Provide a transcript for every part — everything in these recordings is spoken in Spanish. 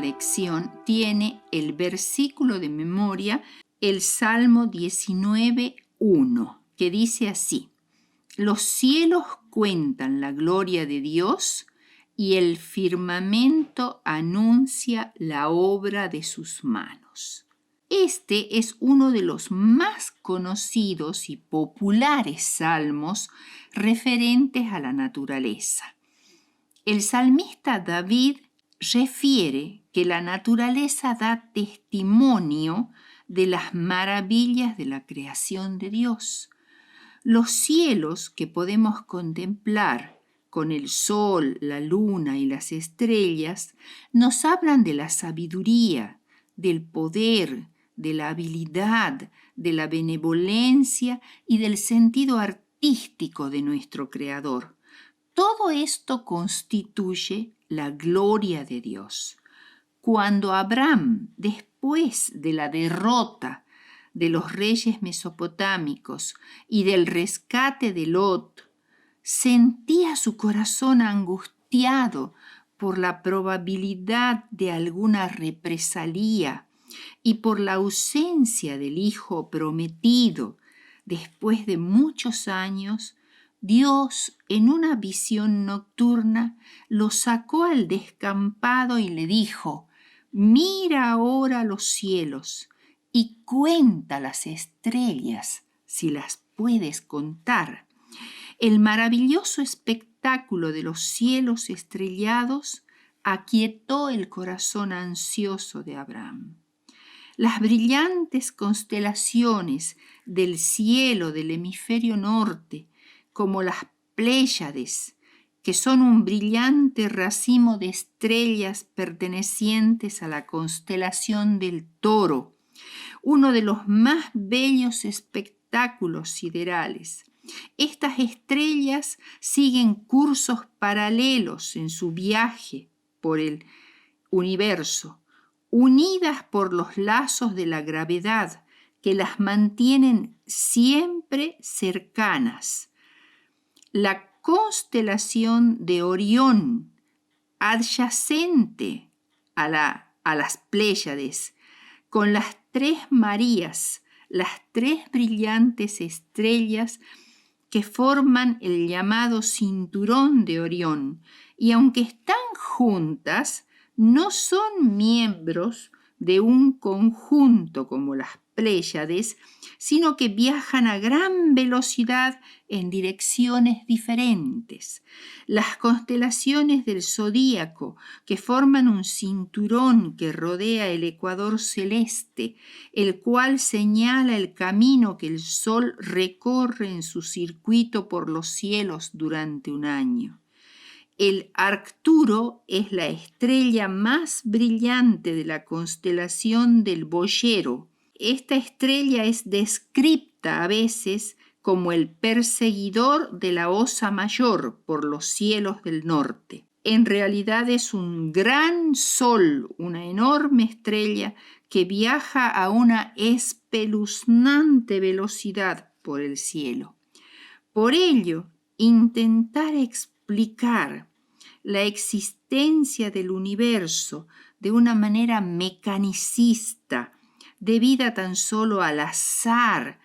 lección tiene el versículo de memoria, el Salmo 19:1, que dice así: los cielos cuentan la gloria de Dios y el firmamento anuncia la obra de sus manos. Este es uno de los más conocidos y populares salmos referentes a la naturaleza. El salmista David refiere que la naturaleza da testimonio de las maravillas de la creación de Dios. Los cielos que podemos contemplar con el sol, la luna y las estrellas nos hablan de la sabiduría, del poder, de la habilidad, de la benevolencia y del sentido artístico de nuestro Creador. Todo esto constituye la gloria de Dios. Cuando Abraham, después de la derrota de los reyes mesopotámicos y del rescate de Lot, sentía su corazón angustiado por la probabilidad de alguna represalia y por la ausencia del hijo prometido. Después de muchos años, Dios, en una visión nocturna, lo sacó al descampado y le dijo: mira ahora los cielos y cuenta las estrellas, si las puedes contar. El maravilloso espectáculo de los cielos estrellados aquietó el corazón ansioso de Abraham. Las brillantes constelaciones del cielo del hemisferio norte, como las Pléyades, que son un brillante racimo de estrellas pertenecientes a la constelación del Toro, uno de los más bellos espectáculos siderales. Estas estrellas siguen cursos paralelos en su viaje por el universo, unidas por los lazos de la gravedad que las mantienen siempre cercanas. La constelación de Orión, adyacente a las Pléyades, con las 3 Marías, las 3 brillantes estrellas que forman el llamado cinturón de Orión, y aunque están juntas, no son miembros de un conjunto como las Pléyades, sino que viajan a gran velocidad en direcciones diferentes. Las constelaciones del zodíaco, que forman un cinturón que rodea el ecuador celeste, el cual señala el camino que el Sol recorre en su circuito por los cielos durante un año. El Arcturo es la estrella más brillante de la constelación del Boyero. Esta estrella es descrita a veces como el perseguidor de la Osa Mayor por los cielos del norte. En realidad es un gran sol, una enorme estrella que viaja a una espeluznante velocidad por el cielo. Por ello, intentar explicar la existencia del universo de una manera mecanicista, debida tan solo al azar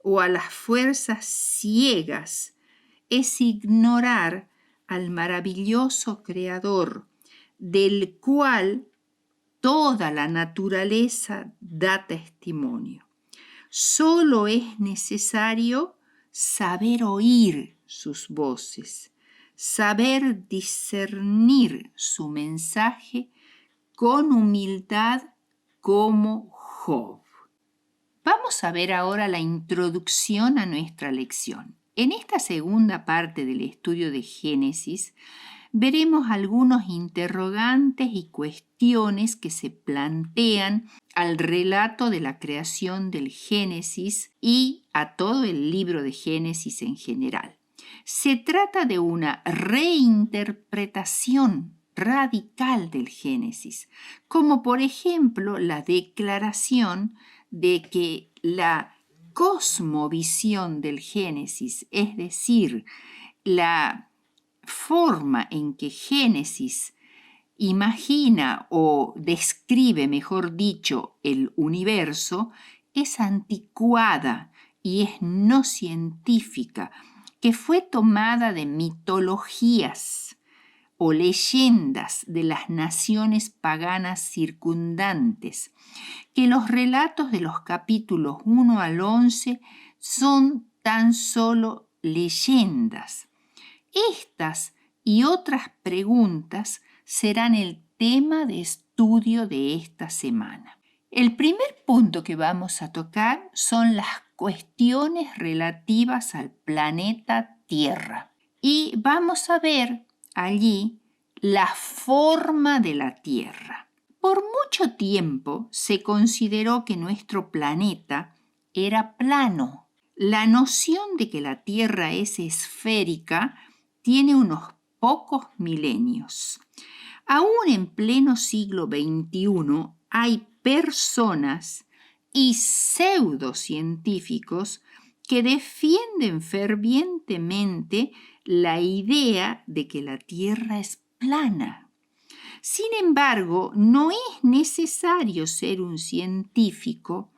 o a las fuerzas ciegas, es ignorar al maravilloso Creador, del cual toda la naturaleza da testimonio. Solo es necesario saber oír sus voces, saber discernir su mensaje con humildad como Job. Vamos a ver ahora la introducción a nuestra lección. En esta segunda parte del estudio de Génesis, veremos algunos interrogantes y cuestiones que se plantean al relato de la creación del Génesis y a todo el libro de Génesis en general. Se trata de una reinterpretación radical del Génesis, como por ejemplo la declaración de que la cosmovisión del Génesis, es decir, la forma en que Génesis imagina o describe, mejor dicho, el universo, es anticuada y es no científica, que fue tomada de mitologías o leyendas de las naciones paganas circundantes, que los relatos de los capítulos 1 al 11 son tan solo leyendas. Estas y otras preguntas serán el tema de estudio de esta semana. El primer punto que vamos a tocar son las cuestiones relativas al planeta Tierra. Y vamos a ver allí la forma de la Tierra. Por mucho tiempo se consideró que nuestro planeta era plano. La noción de que la Tierra es esférica tiene unos pocos milenios. Aún en pleno siglo XXI hay personas y pseudocientíficos que defienden fervientemente la idea de que la Tierra es plana. Sin embargo, no es necesario ser un científico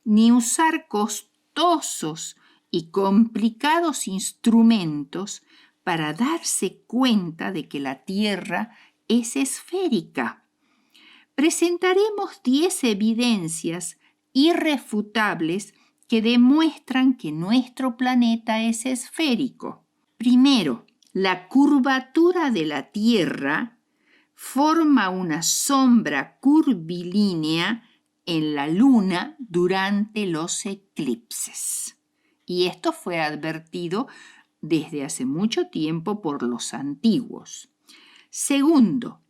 ni usar costosos y complicados instrumentos para darse cuenta de que la Tierra es esférica. Presentaremos 10 evidencias irrefutables que demuestran que nuestro planeta es esférico. Primero, la curvatura de la Tierra forma una sombra curvilínea en la Luna durante los eclipses. Y esto fue advertido desde hace mucho tiempo por los antiguos. Segundo,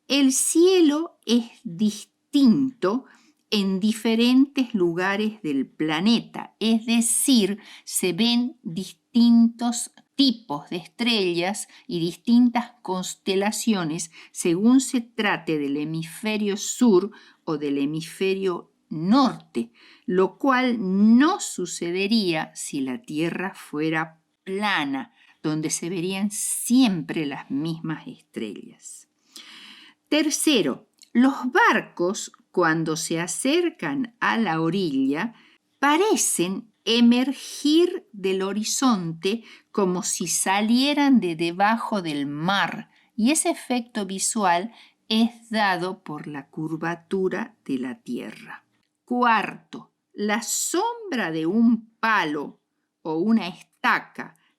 el cielo es distinto en diferentes lugares del planeta, es decir, se ven distintos tipos de estrellas y distintas constelaciones según se trate del hemisferio sur o del hemisferio norte, lo cual no sucedería si la Tierra fuera plana, donde se verían siempre las mismas estrellas. Tercero, los barcos, cuando se acercan a la orilla, parecen emergir del horizonte como si salieran de debajo del mar, y ese efecto visual es dado por la curvatura de la Tierra. Cuarto, la sombra de un palo o una estaca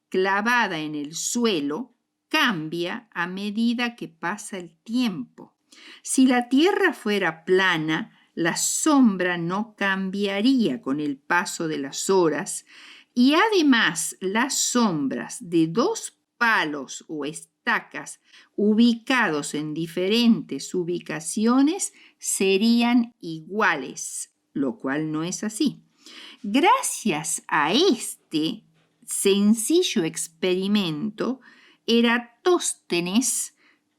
clavada en el suelo cambia a medida que pasa el tiempo. Si la Tierra fuera plana, la sombra no cambiaría con el paso de las horas y además las sombras de dos palos o estacas ubicados en diferentes ubicaciones serían iguales, lo cual no es así. Gracias a este sencillo experimento, Eratóstenes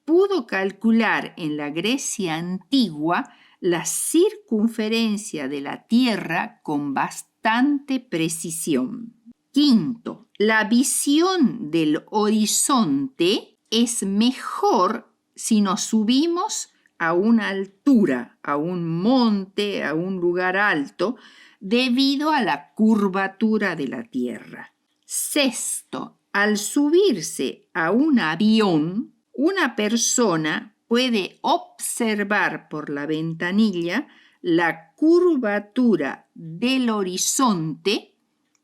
pudo calcular en la Grecia antigua la circunferencia de la Tierra con bastante precisión. Quinto, la visión del horizonte es mejor si nos subimos a una altura, a un monte, a un lugar alto, debido a la curvatura de la Tierra. Sexto, al subirse a un avión, una persona puede observar por la ventanilla la curvatura del horizonte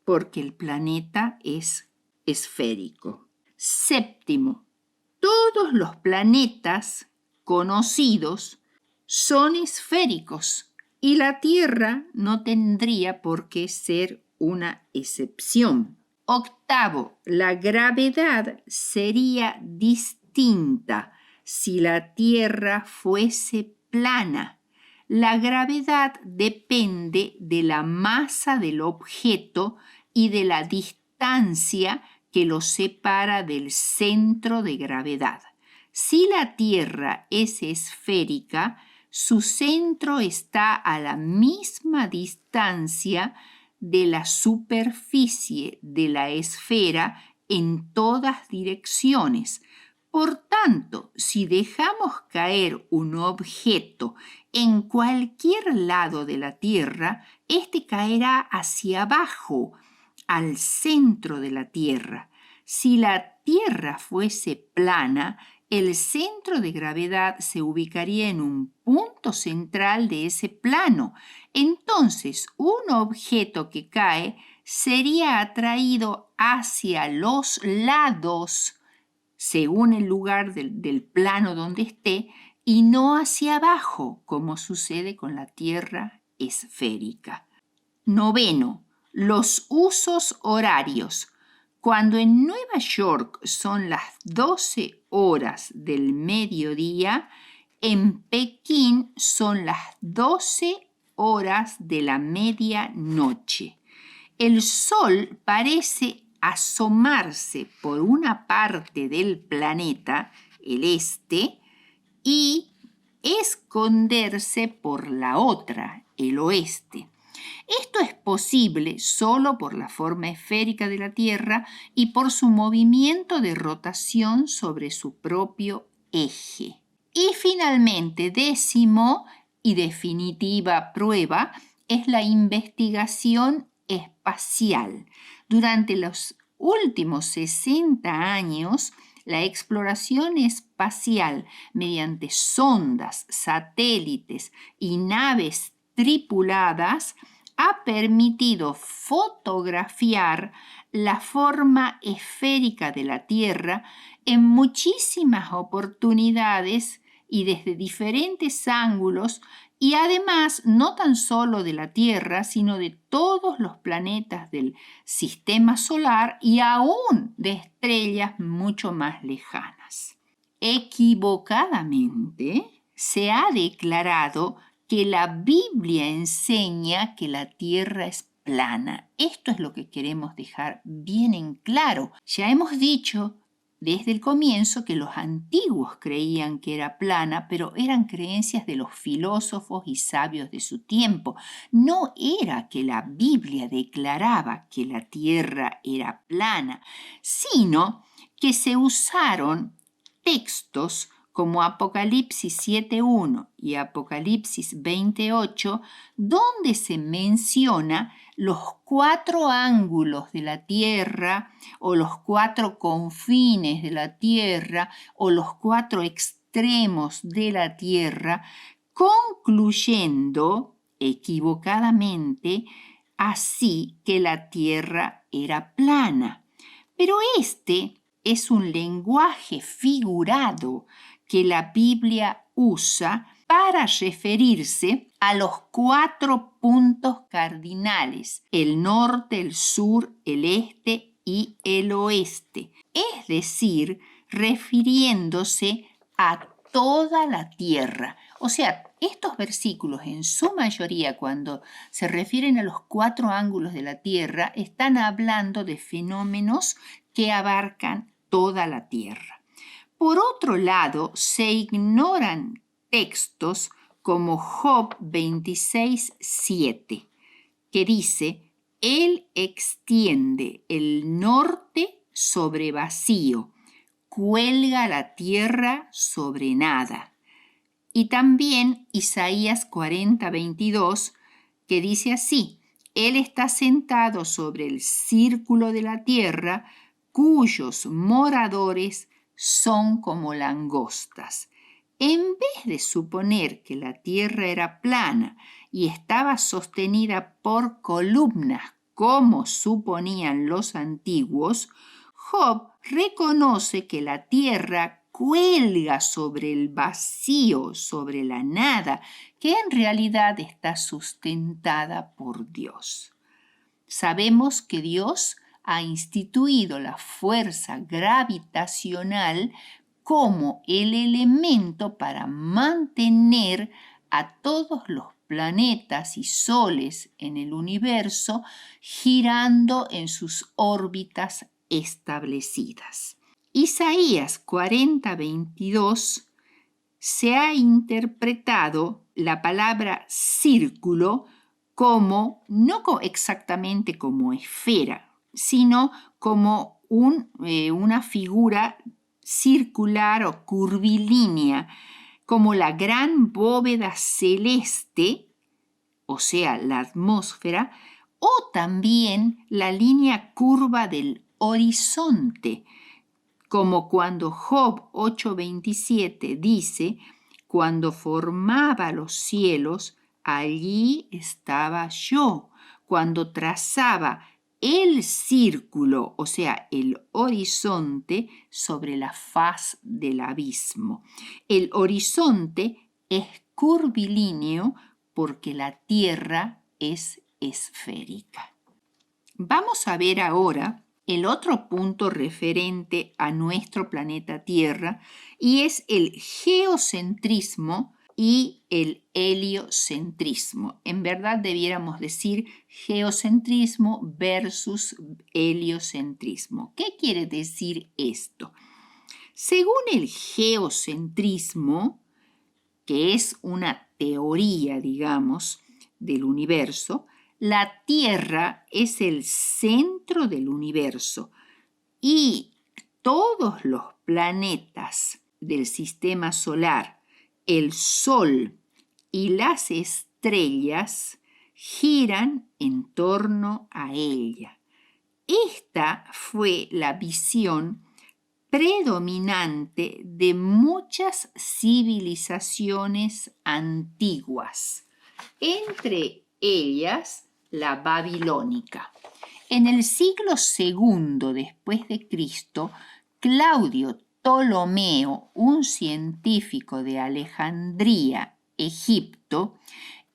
porque el planeta es esférico. Séptimo, todos los planetas conocidos son esféricos y la Tierra no tendría por qué ser una excepción. Octavo, la gravedad sería distinta si la Tierra fuese plana. La gravedad depende de la masa del objeto y de la distancia que lo separa del centro de gravedad. Si la Tierra es esférica, su centro está a la misma distancia de la superficie de la esfera en todas direcciones. Por tanto, si dejamos caer un objeto en cualquier lado de la Tierra, este caerá hacia abajo, al centro de la Tierra. Si la Tierra fuese plana, el centro de gravedad se ubicaría en un punto central de ese plano. Entonces, un objeto que cae sería atraído hacia los lados, según el lugar del plano donde esté, y no hacia abajo, como sucede con la Tierra esférica. 9. Los usos horarios. Cuando en Nueva York son las 12 horas del mediodía, en Pekín son las 12 horas de la medianoche. El sol parece asomarse por una parte del planeta, el este, y esconderse por la otra, el oeste. Esto es posible solo por la forma esférica de la Tierra y por su movimiento de rotación sobre su propio eje. Y finalmente, 10ª y definitiva prueba es la investigación espacial. Durante los últimos 60 años, la exploración espacial mediante sondas, satélites y naves tripuladas ha permitido fotografiar la forma esférica de la Tierra en muchísimas oportunidades y desde diferentes ángulos, y además no tan solo de la Tierra, sino de todos los planetas del sistema solar y aún de estrellas mucho más lejanas. Equivocadamente se ha declarado que la Biblia enseña que la Tierra es plana. Esto es lo que queremos dejar bien en claro. Ya hemos dicho desde el comienzo que los antiguos creían que era plana, pero eran creencias de los filósofos y sabios de su tiempo. No era que la Biblia declaraba que la Tierra era plana, sino que se usaron textos como Apocalipsis 7.1 y Apocalipsis 20.8, donde se menciona los 4 ángulos de la Tierra o los 4 confines de la Tierra o los 4 extremos de la Tierra, concluyendo equivocadamente así que la Tierra era plana. Pero este es un lenguaje figurado que la Biblia usa para referirse a los 4 puntos cardinales, el norte, el sur, el este y el oeste, es decir, refiriéndose a toda la tierra. O sea, estos versículos en su mayoría, cuando se refieren a los 4 ángulos de la tierra, están hablando de fenómenos que abarcan toda la tierra. Por otro lado, se ignoran textos como Job 26.7, que dice: Él extiende el norte sobre vacío, cuelga la tierra sobre nada. Y también Isaías 40.22, que dice así: Él está sentado sobre el círculo de la tierra, cuyos moradores son como langostas. En vez de suponer que la tierra era plana y estaba sostenida por columnas como suponían los antiguos, Job reconoce que la tierra cuelga sobre el vacío, sobre la nada, que en realidad está sustentada por Dios. Sabemos que Dios ha instituido la fuerza gravitacional como el elemento para mantener a todos los planetas y soles en el universo girando en sus órbitas establecidas. Isaías 40.22 se ha interpretado la palabra círculo como, no exactamente como esfera, sino como una figura circular o curvilínea, como la gran bóveda celeste, o sea, la atmósfera, o también la línea curva del horizonte, como cuando Job 8:27 dice: cuando formaba los cielos, allí estaba yo. Cuando trazaba el círculo, o sea, el horizonte, sobre la faz del abismo. El horizonte es curvilíneo porque la Tierra es esférica. Vamos a ver ahora el otro punto referente a nuestro planeta Tierra, y es el geocentrismo y el heliocentrismo. En verdad debiéramos decir geocentrismo versus heliocentrismo. ¿Qué quiere decir esto? Según el geocentrismo, que es una teoría, digamos, del universo, la Tierra es el centro del universo y todos los planetas del sistema solar, el Sol y las estrellas giran en torno a ella. Esta fue la visión predominante de muchas civilizaciones antiguas, entre ellas la babilónica. En el siglo II después de Cristo, Claudio Ptolomeo, un científico de Alejandría, Egipto,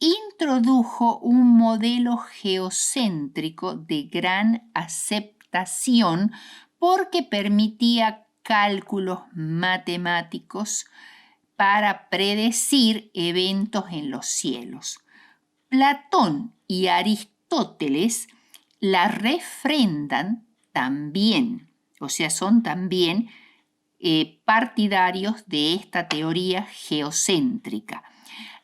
introdujo un modelo geocéntrico de gran aceptación porque permitía cálculos matemáticos para predecir eventos en los cielos. Platón y Aristóteles la refrendan también, o sea, son también partidarios de esta teoría geocéntrica.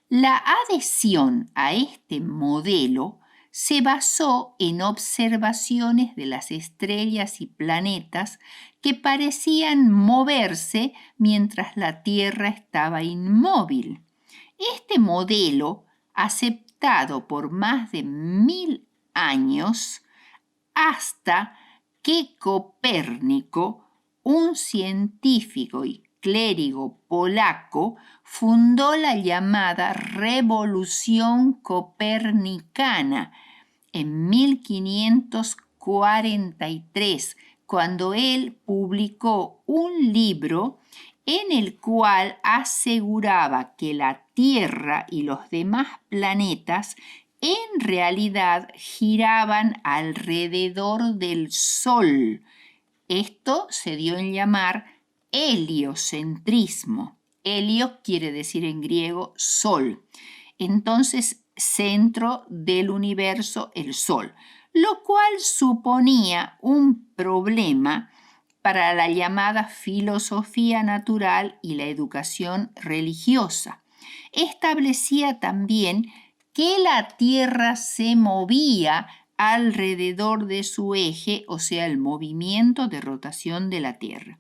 La adhesión a este modelo se basó en observaciones de las estrellas y planetas que parecían moverse mientras la Tierra estaba inmóvil. Este modelo, aceptado por más de 1000 años, hasta que Copérnico, un científico y clérigo polaco, fundó la llamada Revolución Copernicana en 1543, cuando él publicó un libro en el cual aseguraba que la Tierra y los demás planetas en realidad giraban alrededor del Sol. Esto se dio en llamar heliocentrismo. Helio quiere decir en griego sol. Entonces, centro del universo, el Sol, lo cual suponía un problema para la llamada filosofía natural y la educación religiosa. Establecía también que la Tierra se movía alrededor de su eje, o sea, el movimiento de rotación de la Tierra.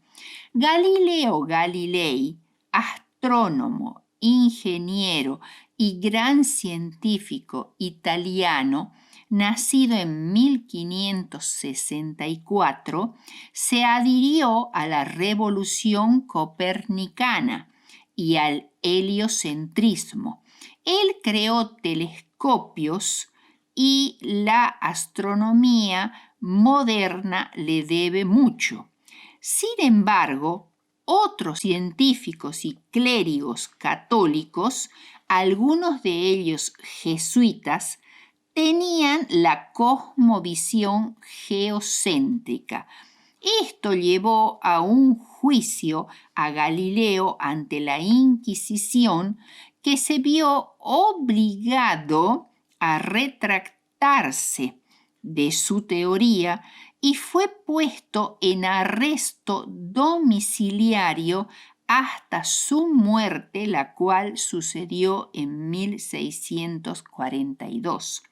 Galileo Galilei, astrónomo, ingeniero y gran científico italiano, nacido en 1564, se adhirió a la revolución copernicana y al heliocentrismo. Él creó telescopios y la astronomía moderna le debe mucho. Sin embargo, otros científicos y clérigos católicos, algunos de ellos jesuitas, tenían la cosmovisión geocéntrica. Esto llevó a un juicio a Galileo ante la Inquisición, que se vio obligado a retractarse de su teoría y fue puesto en arresto domiciliario hasta su muerte, la cual sucedió en 1642.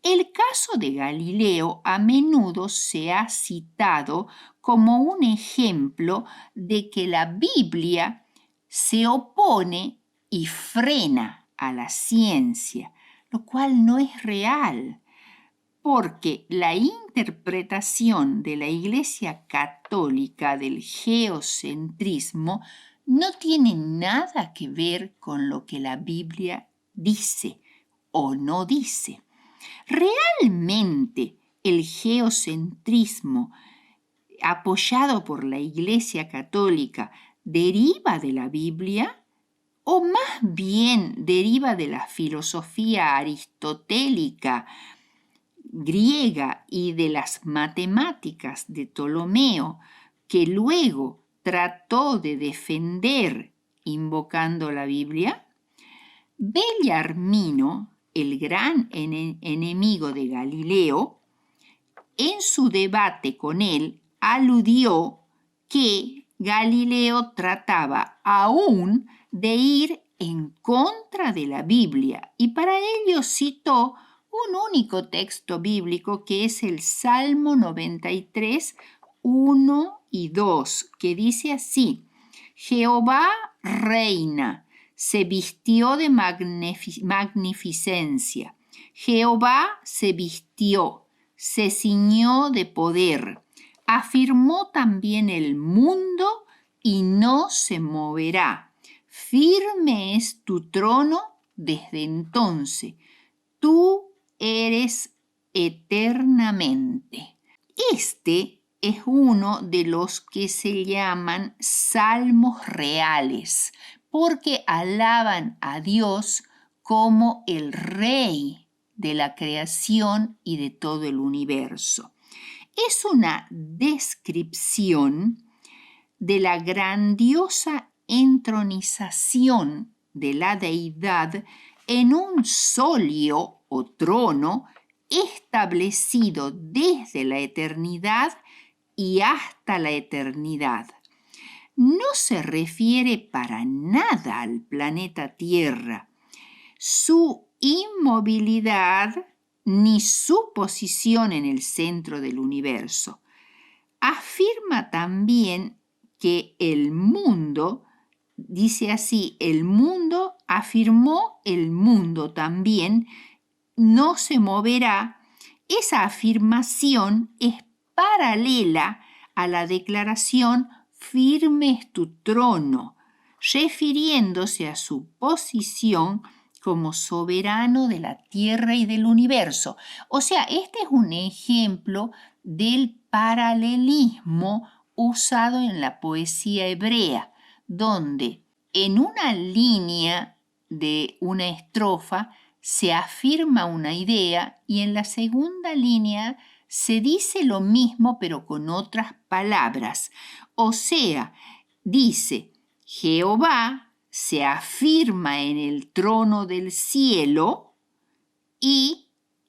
El caso de Galileo a menudo se ha citado como un ejemplo de que la Biblia se opone y frena a la ciencia, lo cual no es real, porque la interpretación de la Iglesia Católica del geocentrismo no tiene nada que ver con lo que la Biblia dice o no dice. Realmente el geocentrismo apoyado por la Iglesia Católica deriva de la Biblia o más bien deriva de la filosofía aristotélica griega y de las matemáticas de Ptolomeo, que luego trató de defender invocando la Biblia? Bellarmino, el gran enemigo de Galileo, en su debate con él aludió que Galileo trataba aún de ir en contra de la Biblia y para ello citó un único texto bíblico que es el Salmo 93, 1 y 2, que dice así: Jehová reina, se vistió de magnificencia. Jehová se vistió, se ciñó de poder. Afirmó también el mundo y no se moverá. Firme es tu trono desde entonces. Tú eres eternamente. Este es uno de los que se llaman salmos reales, porque alaban a Dios como el Rey de la creación y de todo el universo. Es una descripción de la grandiosa entronización de la deidad en un solio o trono establecido desde la eternidad y hasta la eternidad. No se refiere para nada al planeta Tierra, su inmovilidad ni su posición en el centro del universo. Afirma también que el mundo, dice así, el mundo, afirmó el mundo también, no se moverá. Esa afirmación es paralela a la declaración firme es tu trono, refiriéndose a su posición como soberano de la tierra y del universo. O sea, este es un ejemplo del paralelismo usado en la poesía hebrea, donde en una línea de una estrofa se afirma una idea y en la segunda línea se dice lo mismo pero con otras palabras. O sea, dice, Jehová se afirma en el trono del cielo y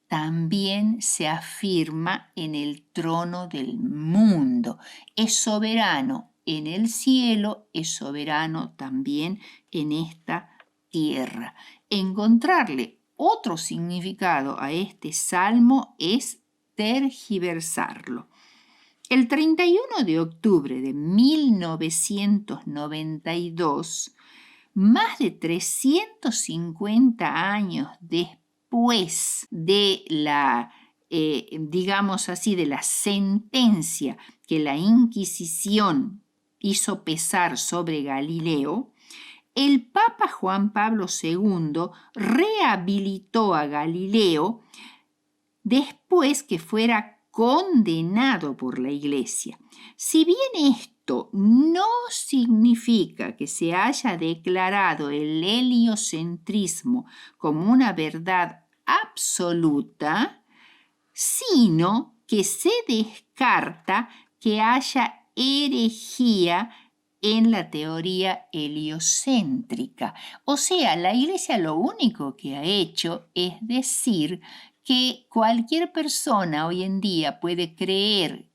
también se afirma en el trono del mundo. Es soberano en el cielo, es soberano también en esta tierra. Encontrarle otro significado a este salmo es tergiversarlo. El 31 de octubre de 1992, más de 350 años después de la, digamos así, de la sentencia que la Inquisición hizo pesar sobre Galileo, el Papa Juan Pablo II rehabilitó a Galileo después que fuera condenado por la Iglesia. Si bien esto no significa que se haya declarado el heliocentrismo como una verdad absoluta, sino que se descarta que haya herejía en la teoría heliocéntrica. O sea, la Iglesia lo único que ha hecho es decir que cualquier persona hoy en día puede creer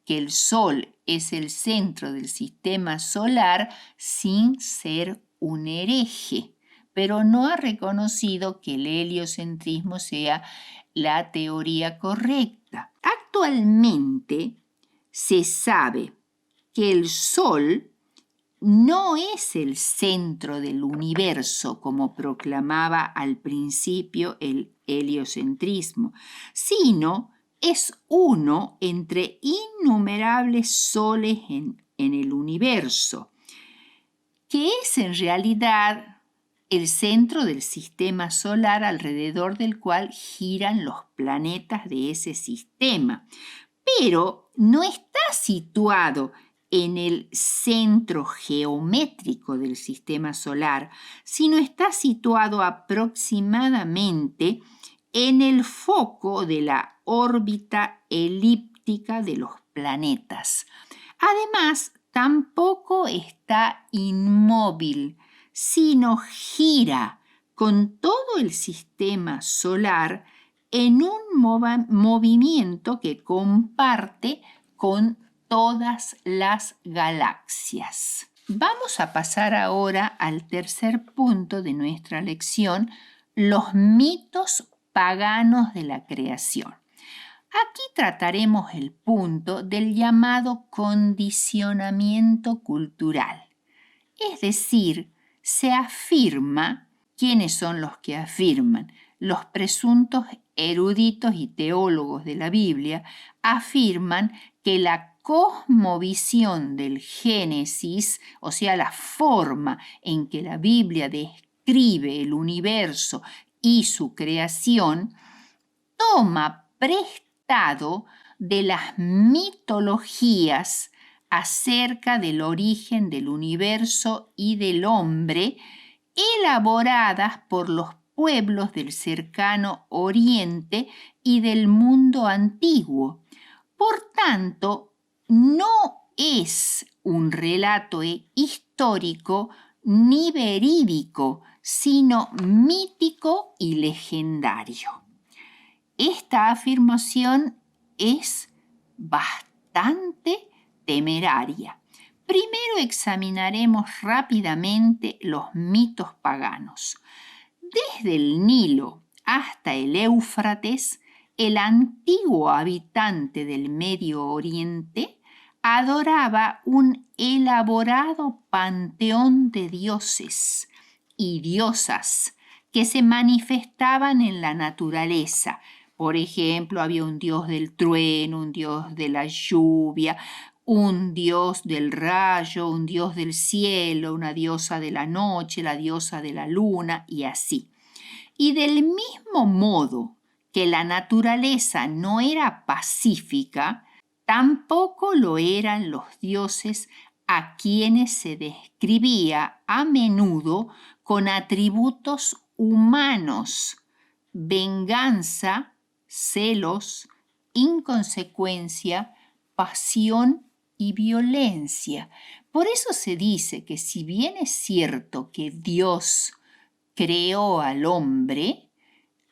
que el Sol es el centro del sistema solar sin ser un hereje, pero no ha reconocido que el heliocentrismo sea la teoría correcta. Actualmente se sabe que el Sol no es el centro del universo, como proclamaba al principio el heliocentrismo, sino es uno entre innumerables soles en el universo, que es en realidad el centro del sistema solar alrededor del cual giran los planetas de ese sistema, pero no está situado en el centro geométrico del sistema solar, sino está situado aproximadamente en el foco de la órbita elíptica de los planetas. Además, tampoco está inmóvil, sino gira con todo el sistema solar en un movimiento que comparte con todas las galaxias. Vamos a pasar ahora al tercer punto de nuestra lección, los mitos paganos de la creación. Aquí trataremos el punto del llamado condicionamiento cultural. Es decir, se afirma, ¿quiénes son los que afirman? Los presuntos eruditos y teólogos de la Biblia afirman que la cosmovisión del Génesis, o sea, la forma en que la Biblia describe el universo y su creación, toma prestado de las mitologías acerca del origen del universo y del hombre, elaboradas por los pueblos del cercano Oriente y del mundo antiguo. Por tanto, no es un relato histórico ni verídico, sino mítico y legendario. Esta afirmación es bastante temeraria. Primero examinaremos rápidamente los mitos paganos. Desde el Nilo hasta el Éufrates, el antiguo habitante del Medio Oriente adoraba un elaborado panteón de dioses y diosas que se manifestaban en la naturaleza. Por ejemplo, había un dios del trueno, un dios de la lluvia, un dios del rayo, un dios del cielo, una diosa de la noche, la diosa de la luna y así. Y del mismo modo que la naturaleza no era pacífica, tampoco lo eran los dioses a quienes se describía a menudo con atributos humanos, venganza, celos, inconsecuencia, pasión y violencia. Por eso se dice que si bien es cierto que Dios creó al hombre,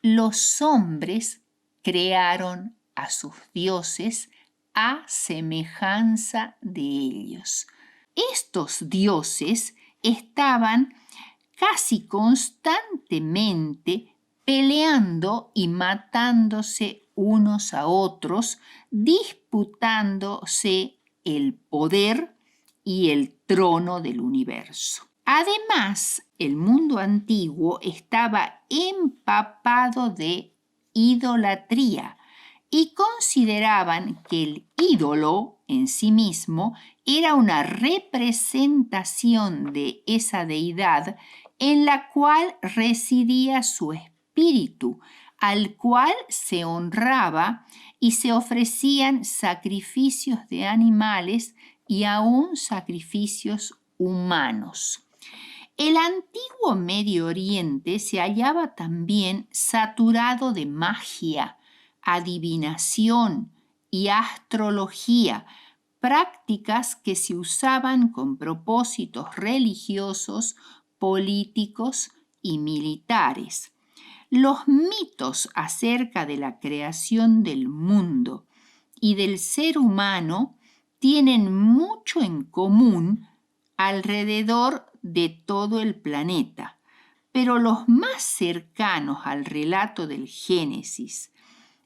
los hombres crearon a sus dioses a semejanza de ellos. Estos dioses estaban casi constantemente peleando y matándose unos a otros, disputándose el poder y el trono del universo. Además, el mundo antiguo estaba empapado de idolatría y consideraban que el ídolo en sí mismo era una representación de esa deidad en la cual residía su espíritu, al cual se honraba y se ofrecían sacrificios de animales y aún sacrificios humanos. El antiguo Medio Oriente se hallaba también saturado de magia, adivinación y astrología, prácticas que se usaban con propósitos religiosos, políticos y militares. Los mitos acerca de la creación del mundo y del ser humano tienen mucho en común alrededor de todo el planeta, pero los más cercanos al relato del Génesis,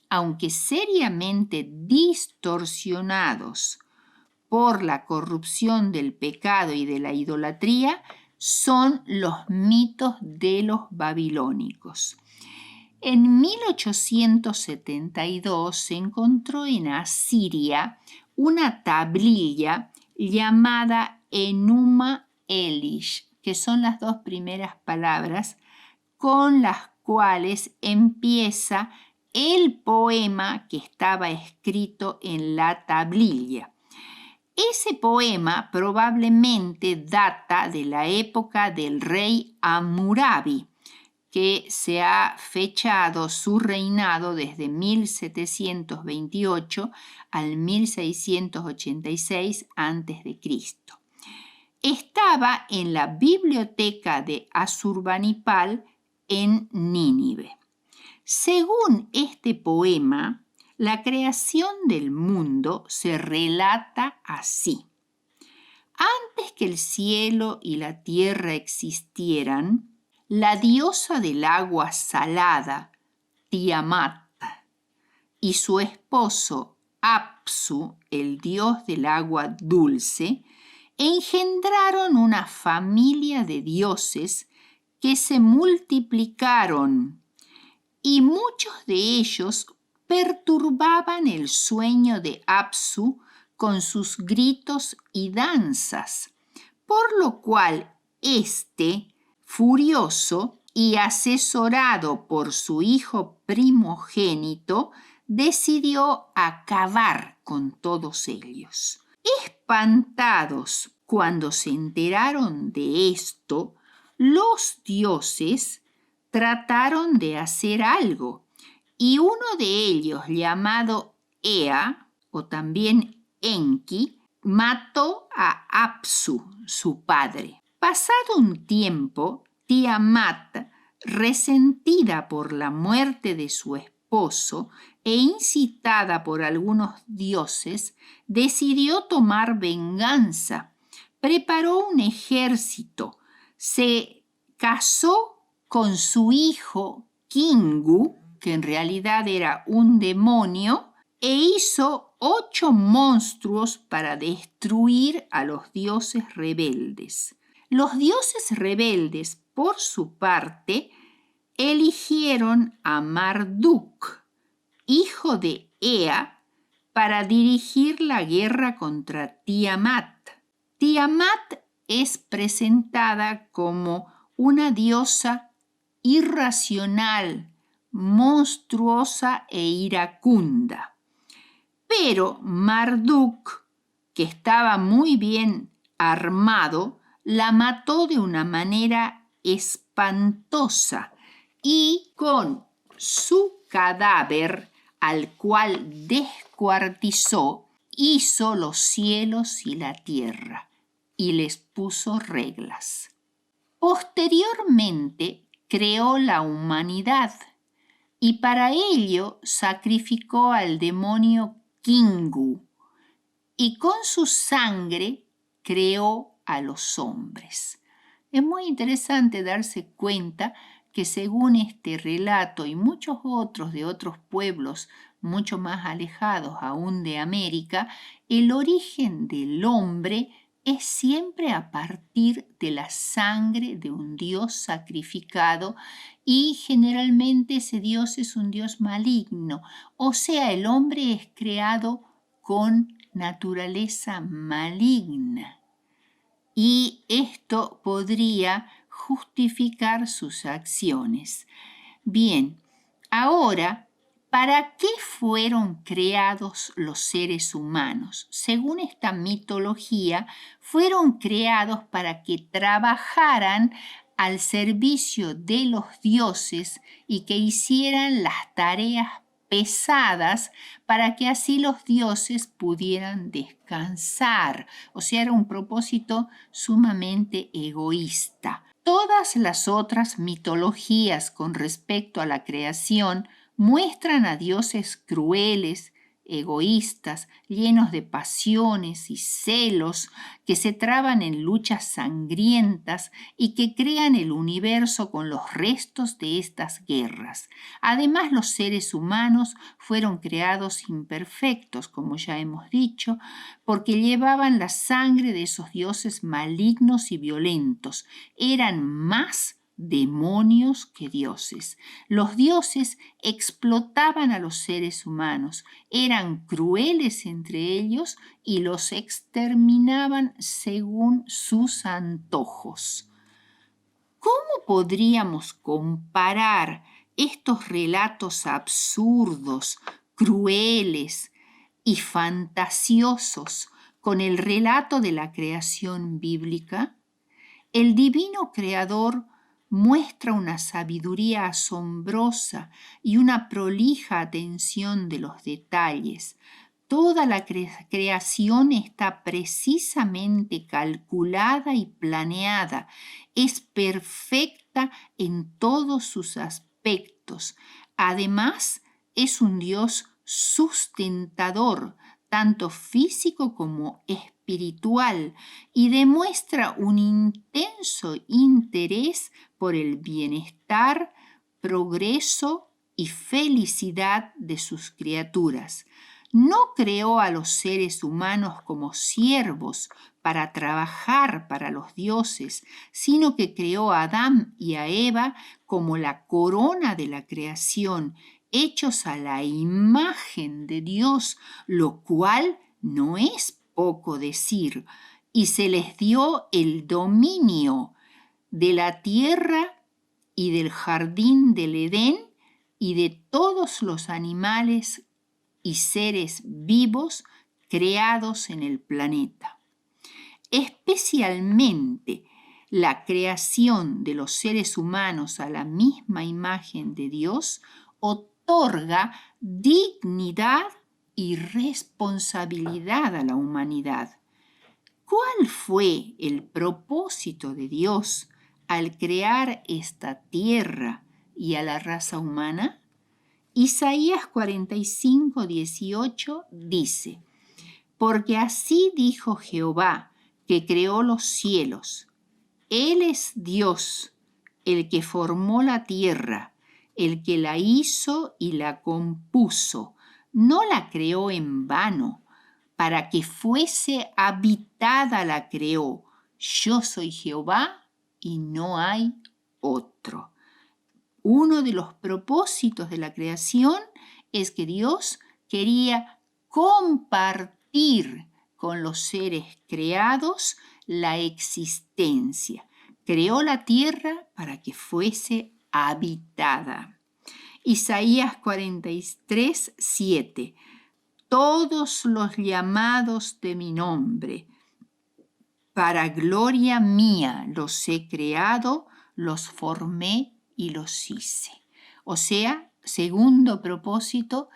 aunque seriamente distorsionados por la corrupción del pecado y de la idolatría son los mitos de los babilónicos. En 1872 se encontró en Asiria una tablilla llamada Enuma Elish, que son las dos primeras palabras con las cuales empieza el poema que estaba escrito en la tablilla. Ese poema probablemente data de la época del rey Hammurabi, que se ha fechado su reinado desde 1728 al 1686 a.C. Estaba en la biblioteca de Asurbanipal en Nínive. Según este poema, la creación del mundo se relata así. Antes que el cielo y la tierra existieran, la diosa del agua salada, Tiamat, y su esposo Apsu, el dios del agua dulce, engendraron una familia de dioses que se multiplicaron, y muchos de ellos perturbaban el sueño de Apsu con sus gritos y danzas, por lo cual éste, furioso y asesorado por su hijo primogénito, decidió acabar con todos ellos. Espantados cuando se enteraron de esto, los dioses trataron de hacer algo, y uno de ellos, llamado Ea, o también Enki, mató a Apsu, su padre. Pasado un tiempo, Tiamat, resentida por la muerte de su esposo e incitada por algunos dioses, decidió tomar venganza. Preparó un ejército, se casó con su hijo Kingu, que en realidad era un demonio, e hizo 8 monstruos para destruir a los dioses rebeldes. Los dioses rebeldes, por su parte, eligieron a Marduk, hijo de Ea, para dirigir la guerra contra Tiamat. Tiamat es presentada como una diosa irracional, monstruosa e iracunda. Pero Marduk, que estaba muy bien armado, la mató de una manera espantosa y con su cadáver, al cual descuartizó, hizo los cielos y la tierra y les puso reglas. Posteriormente creó la humanidad y para ello sacrificó al demonio Kingu y con su sangre creó a los hombres. Es muy interesante darse cuenta que según este relato y muchos otros de otros pueblos mucho más alejados aún de América, el origen del hombre es siempre a partir de la sangre de un dios sacrificado y generalmente ese dios es un dios maligno, o sea, el hombre es creado con naturaleza maligna y esto podría justificar sus acciones. Bien, ahora, ¿para qué fueron creados los seres humanos? Según esta mitología, fueron creados para que trabajaran al servicio de los dioses y que hicieran las tareas pesadas para que así los dioses pudieran descansar. O sea, era un propósito sumamente egoísta. Todas las otras mitologías con respecto a la creación muestran a dioses crueles, egoístas, llenos de pasiones y celos, que se traban en luchas sangrientas y que crean el universo con los restos de estas guerras. Además, los seres humanos fueron creados imperfectos, como ya hemos dicho, porque llevaban la sangre de esos dioses malignos y violentos. Eran más demonios que dioses. Los dioses explotaban a los seres humanos, eran crueles entre ellos y los exterminaban según sus antojos. ¿Cómo podríamos comparar estos relatos absurdos, crueles y fantasiosos con el relato de la creación bíblica? El divino creador muestra una sabiduría asombrosa y una prolija atención de los detalles. Toda la creación está precisamente calculada y planeada. Es perfecta en todos sus aspectos. Además, es un Dios sustentador, tanto físico como espiritual, y demuestra un intenso interés por el bienestar, progreso y felicidad de sus criaturas. No creó a los seres humanos como siervos para trabajar para los dioses, sino que creó a Adán y a Eva como la corona de la creación, hechos a la imagen de Dios, lo cual no es poco decir, y se les dio el dominio de la tierra y del jardín del Edén y de todos los animales y seres vivos creados en el planeta. Especialmente la creación de los seres humanos a la misma imagen de Dios otorga dignidad y responsabilidad a la humanidad. ¿Cuál fue el propósito de Dios al crear esta tierra y a la raza humana? Isaías 45, 18 dice: porque así dijo Jehová, que creó los cielos. Él es Dios, el que formó la tierra, el que la hizo y la compuso. No la creó en vano, para que fuese habitada la creó. Yo soy Jehová y no hay otro. Uno de los propósitos de la creación es que Dios quería compartir con los seres creados la existencia. Creó la tierra para que fuese habitada. Isaías 43, 7. Todos los llamados de mi nombre, para gloria mía los he creado, los formé y los hice. O sea, segundo propósito,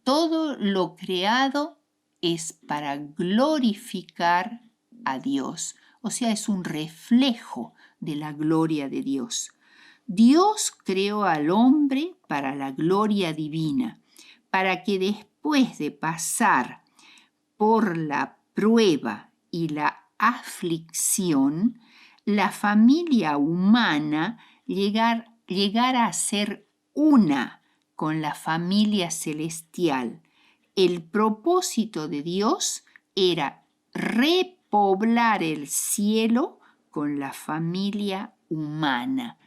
todo lo creado es para glorificar a Dios. O sea, es un reflejo de la gloria de Dios. Dios creó al hombre para la gloria divina, para que después de pasar por la prueba y la aflicción, la familia humana llegara a ser una con la familia celestial. El propósito de Dios era repoblar el cielo con la familia humana.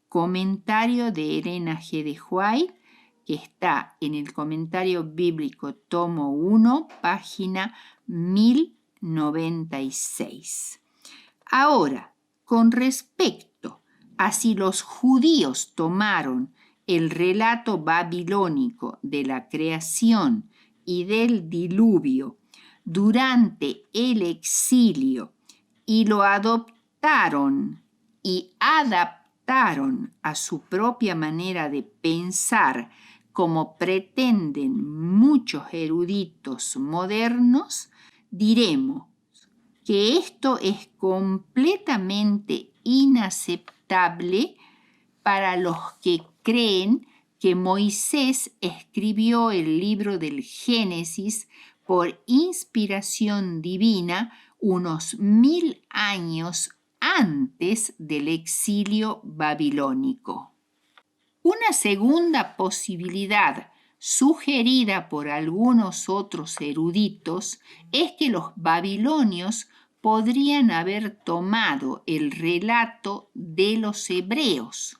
Comentario de Elena G. de White, que está en el comentario bíblico tomo 1, página 1096. Ahora, con respecto a si los judíos tomaron el relato babilónico de la creación y del diluvio durante el exilio y lo adoptaron y adaptaron a su propia manera de pensar, como pretenden muchos eruditos modernos, diremos que esto es completamente inaceptable para los que creen que Moisés escribió el libro del Génesis por inspiración divina unos 1000 años antes del exilio babilónico. Una segunda posibilidad sugerida por algunos otros eruditos es que los babilonios podrían haber tomado el relato de los hebreos.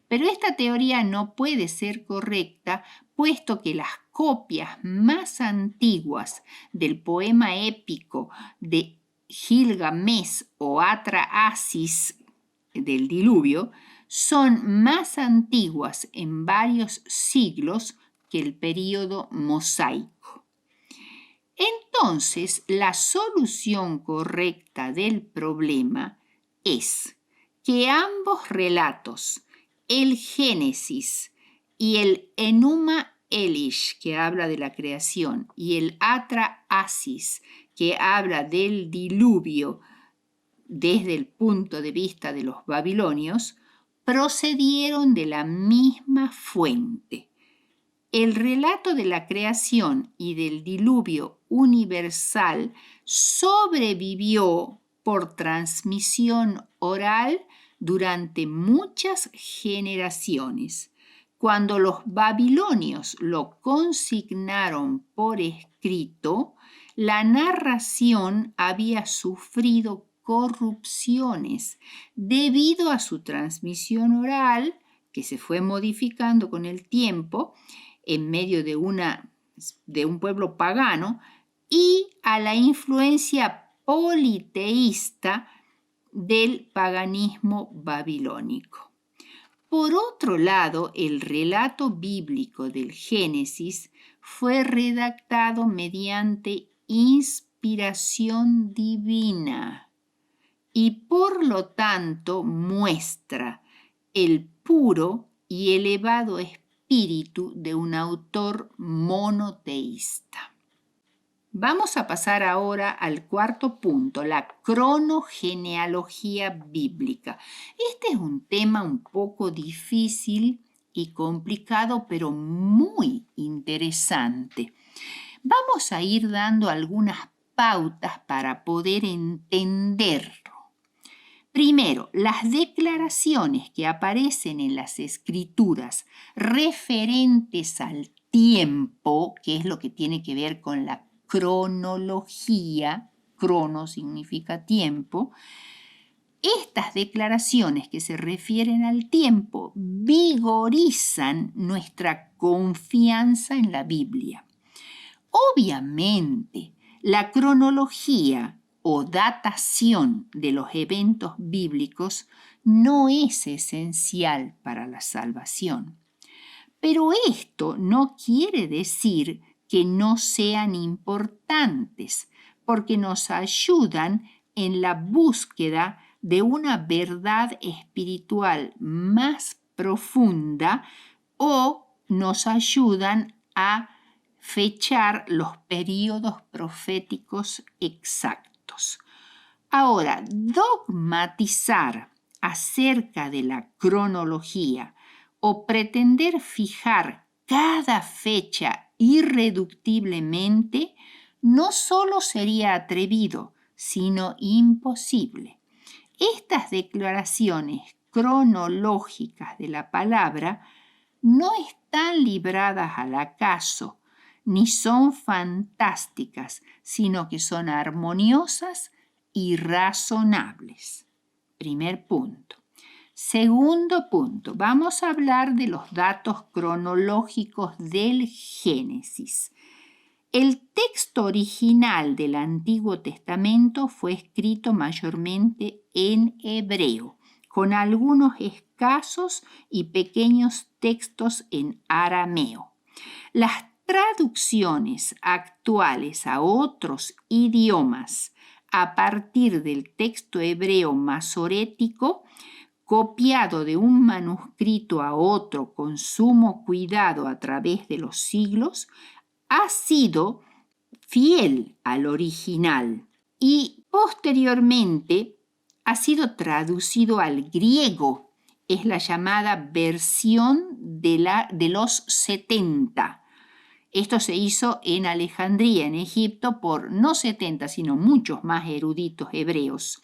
Pero esta teoría no puede ser correcta, puesto que las copias más antiguas del poema épico de Gilgamesh o Atrahasis del diluvio son más antiguas en varios siglos que el período mosaico. Entonces, la solución correcta del problema es que ambos relatos, el Génesis y el Enuma Elish, que habla de la creación, y el Atrahasis, que habla del diluvio desde el punto de vista de los babilonios, procedieron de la misma fuente. El relato de la creación y del diluvio universal sobrevivió por transmisión oral durante muchas generaciones. Cuando los babilonios lo consignaron por escrito, la narración había sufrido corrupciones debido a su transmisión oral, que se fue modificando con el tiempo en medio de un pueblo pagano, y a la influencia politeísta del paganismo babilónico. Por otro lado, el relato bíblico del Génesis fue redactado mediante inspiración divina y por lo tanto muestra el puro y elevado espíritu de un autor monoteísta. Vamos a pasar ahora al cuarto punto, la cronogenealogía bíblica. Este es un tema un poco difícil y complicado, pero muy interesante. Vamos a ir dando algunas pautas para poder entenderlo. Primero, las declaraciones que aparecen en las escrituras referentes al tiempo, que es lo que tiene que ver con la cronología, crono significa tiempo, estas declaraciones que se refieren al tiempo vigorizan nuestra confianza en la Biblia. Obviamente, la cronología o datación de los eventos bíblicos no es esencial para la salvación. Pero esto no quiere decir que no sean importantes, porque nos ayudan en la búsqueda de una verdad espiritual más profunda o nos ayudan a fechar los periodos proféticos exactos. Ahora, dogmatizar acerca de la cronología o pretender fijar cada fecha irreductiblemente no solo sería atrevido, sino imposible. Estas declaraciones cronológicas de la palabra no están libradas al acaso, ni son fantásticas, sino que son armoniosas y razonables. Primer punto. Segundo punto, vamos a hablar de los datos cronológicos del Génesis. El texto original del Antiguo Testamento fue escrito mayormente en hebreo, con algunos escasos y pequeños textos en arameo. Las traducciones actuales a otros idiomas a partir del texto hebreo masorético, copiado de un manuscrito a otro con sumo cuidado a través de los siglos, ha sido fiel al original y posteriormente ha sido traducido al griego es la llamada versión de los 70. Esto se hizo en Alejandría, en Egipto, por no 70, sino muchos más eruditos hebreos.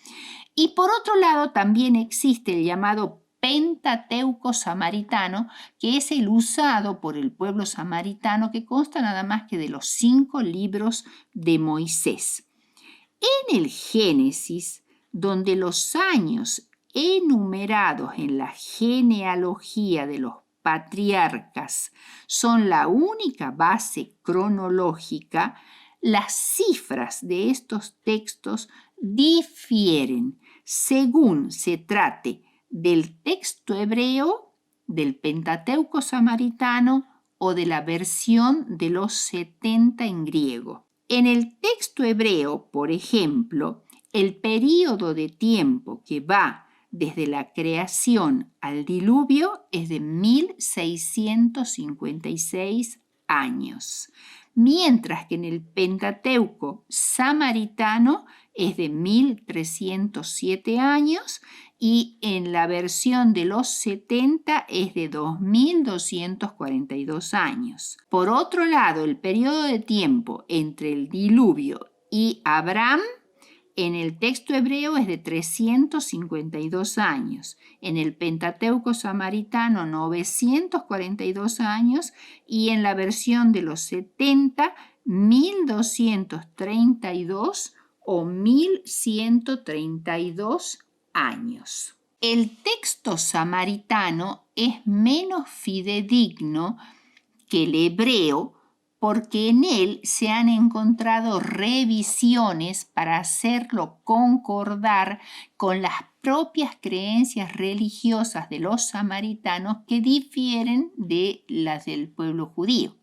Y por otro lado, también existe el llamado Pentateuco samaritano, que es el usado por el pueblo samaritano, que consta nada más que de los 5 libros de Moisés. En el Génesis, donde los años enumerados en la genealogía de los patriarcas son la única base cronológica, las cifras de estos textos difieren según se trate del texto hebreo, del Pentateuco samaritano o de la versión de los 70 en griego. En el texto hebreo, por ejemplo, el período de tiempo que va desde la creación al diluvio es de 1656 años, mientras que en el Pentateuco samaritano es de 1307 años y en la versión de los 70 es de 2242 años. Por otro lado, el periodo de tiempo entre el diluvio y Abraham en el texto hebreo es de 352 años, en el Pentateuco samaritano 942 años y en la versión de los 70 1232 o 1132 años. El texto samaritano es menos fidedigno que el hebreo porque en él se han encontrado revisiones para hacerlo concordar con las propias creencias religiosas de los samaritanos que difieren de las del pueblo judío.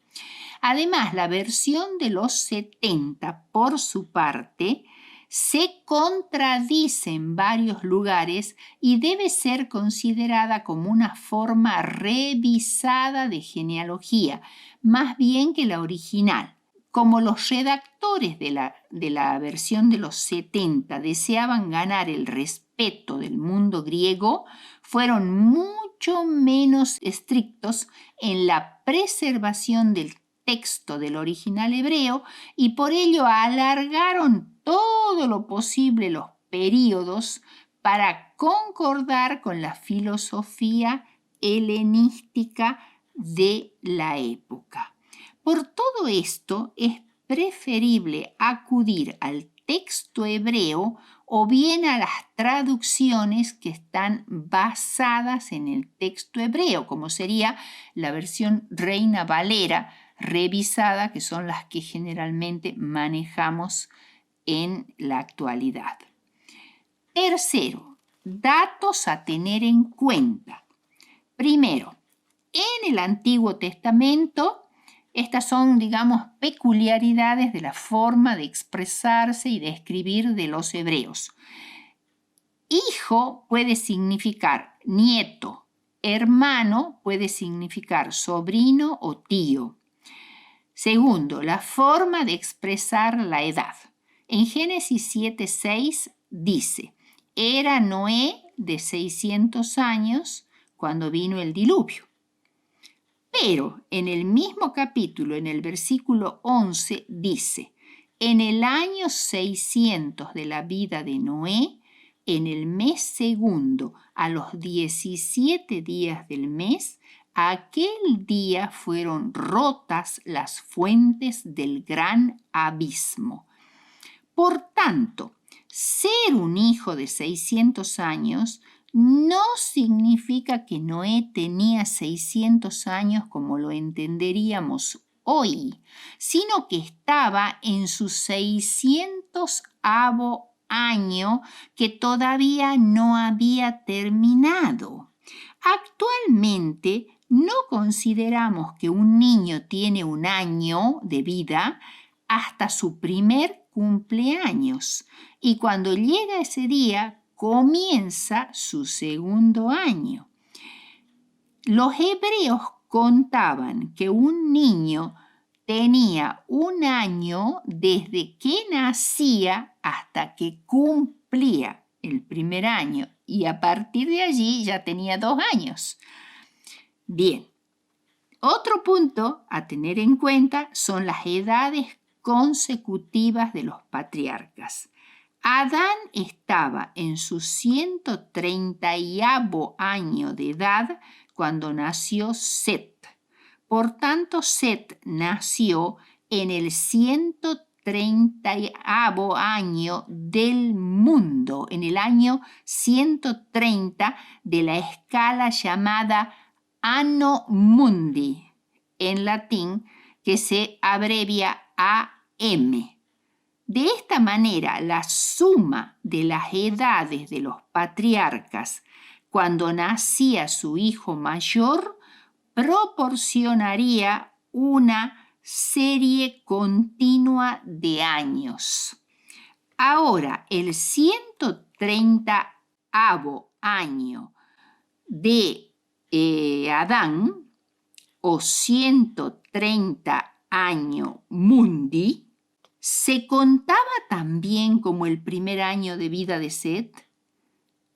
Además, la versión de los 70, por su parte, se contradice en varios lugares y debe ser considerada como una forma revisada de genealogía, más bien que la original. Como los redactores de la versión de los 70 deseaban ganar el respeto del mundo griego, fueron mucho menos estrictos en la preservación del texto del original hebreo y por ello alargaron todo lo posible los períodos para concordar con la filosofía helenística de la época. Por todo esto es preferible acudir al texto hebreo o bien a las traducciones que están basadas en el texto hebreo, como sería la versión Reina Valera revisada, que son las que generalmente manejamos en la actualidad. Tercero, datos a tener en cuenta. Primero, en el Antiguo Testamento, estas son, digamos, peculiaridades de la forma de expresarse y de escribir de los hebreos. Hijo puede significar nieto, hermano puede significar sobrino o tío. Segundo, la forma de expresar la edad. En Génesis 7:6 dice, era Noé de 600 años cuando vino el diluvio. Pero en el mismo capítulo, en el versículo 11, dice, en el año 600 de la vida de Noé, en el mes segundo, a los 17 días del mes, aquel día fueron rotas las fuentes del gran abismo. Por tanto, ser un hijo de 600 años no significa que Noé tenía 600 años como lo entenderíamos hoy, sino que estaba en su 600avo año que todavía no había terminado. Actualmente no consideramos que un niño tiene un año de vida hasta su primer cumpleaños y cuando llega ese día comienza su segundo año. Los hebreos contaban que un niño tenía un año desde que nacía hasta que cumplía el primer año, y a partir de allí ya tenía 2 años. Bien, otro punto a tener en cuenta son las edades consecutivas de los patriarcas. Adán estaba en su 130º año de edad cuando nació Set. Por tanto, Set nació en el 130º año del mundo, en el año 130 de la escala llamada Anno Mundi, en latín, que se abrevia AM. De esta manera, la suma de las edades de los patriarcas cuando nacía su hijo mayor proporcionaría una serie continua de años. Ahora, el 130º año de Adán, o 130 año mundi, ¿se contaba también como el primer año de vida de Set?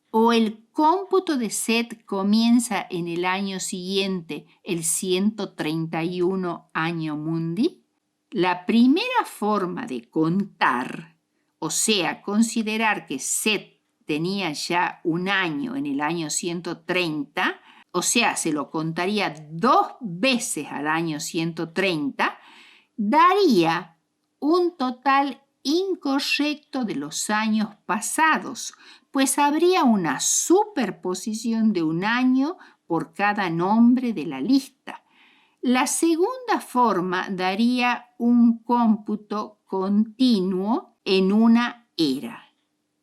¿O el cómputo de Set comienza en el año siguiente, el 131 año mundi? La primera forma de contar, o sea, considerar que Set tenía ya un año en el año 130, o sea, se lo contaría 2 veces al año 130, daría un total incorrecto de los años pasados, pues habría una superposición de un año por cada nombre de la lista. La segunda forma daría un cómputo continuo en una era.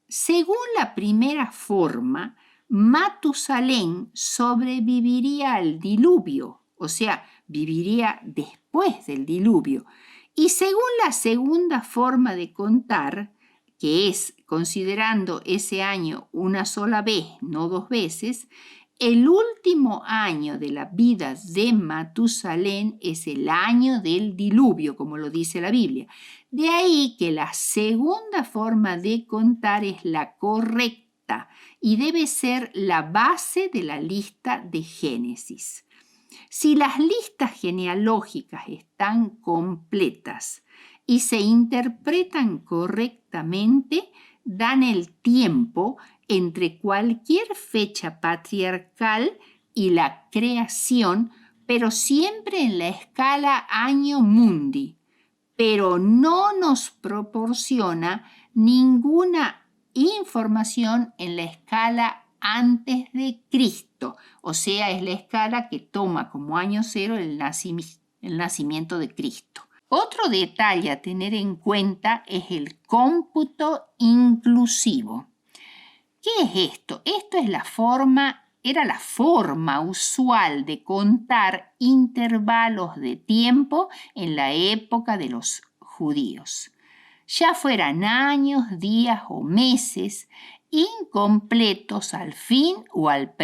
Según la primera forma, Matusalén sobreviviría al diluvio, o sea, viviría después del diluvio. Y según la segunda forma de contar, que es considerando ese año una sola vez, no 2 veces, el último año de la vida de Matusalén es el año del diluvio, como lo dice la Biblia. De ahí que la segunda forma de contar es la correcta y debe ser la base de la lista de Génesis. Si las listas genealógicas están completas y se interpretan correctamente, dan el tiempo entre cualquier fecha patriarcal y la creación, pero siempre en la escala año mundi, pero no nos proporciona ninguna información en la escala antes de Cristo, o sea, es la escala que toma como año cero el nacimiento de Cristo. Otro detalle a tener en cuenta es el cómputo inclusivo. ¿Qué es esto? Esto es era la forma usual de contar intervalos de tiempo en la época de los judíos. Ya fueran años, días o meses, incompletos al fin o al